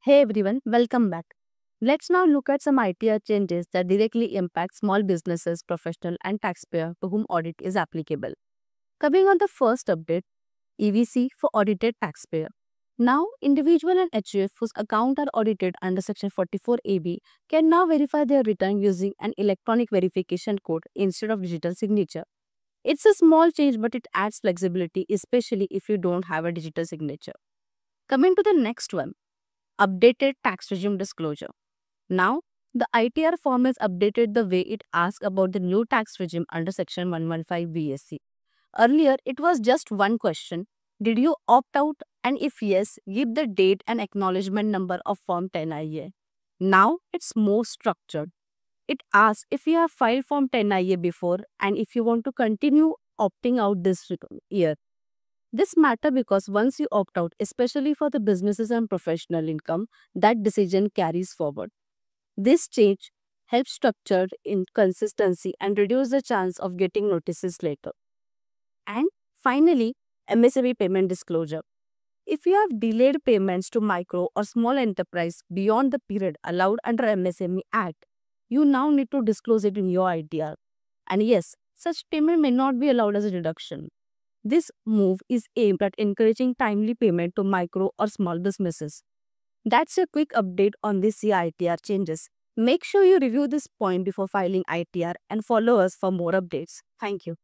Hey everyone, welcome back. Let's now look at some ITR changes that directly impact small businesses, professional and taxpayer to whom audit is applicable. Coming on the first update, EVC for audited taxpayer. Now, individual and HUF whose account are audited under Section 44AB can now verify their return using an electronic verification code instead of digital signature. It's a small change, but it adds flexibility, especially if you don't have a digital signature. Coming to the next one, updated tax regime disclosure. Now, the ITR form is updated the way it asks about the new tax regime under Section 115 BSC. Earlier, it was just one question: did you opt out? And if yes, give the date and acknowledgement number of Form 10IA. Now, it's more structured. It asks if you have filed Form 10IA before and if you want to continue opting out this year. This matter because once you opt out, especially for the businesses and professional income, that decision carries forward. This change helps structure in consistency and reduce the chance of getting notices later. And finally, MSME payment disclosure. If you have delayed payments to micro or small enterprise beyond the period allowed under MSME Act, you now need to disclose it in your ITR. And yes, such payment may not be allowed as a deduction. This move is aimed at encouraging timely payment to micro or small businesses. That's a quick update on this ITR changes. Make sure you review this point before filing ITR and follow us for more updates. Thank you.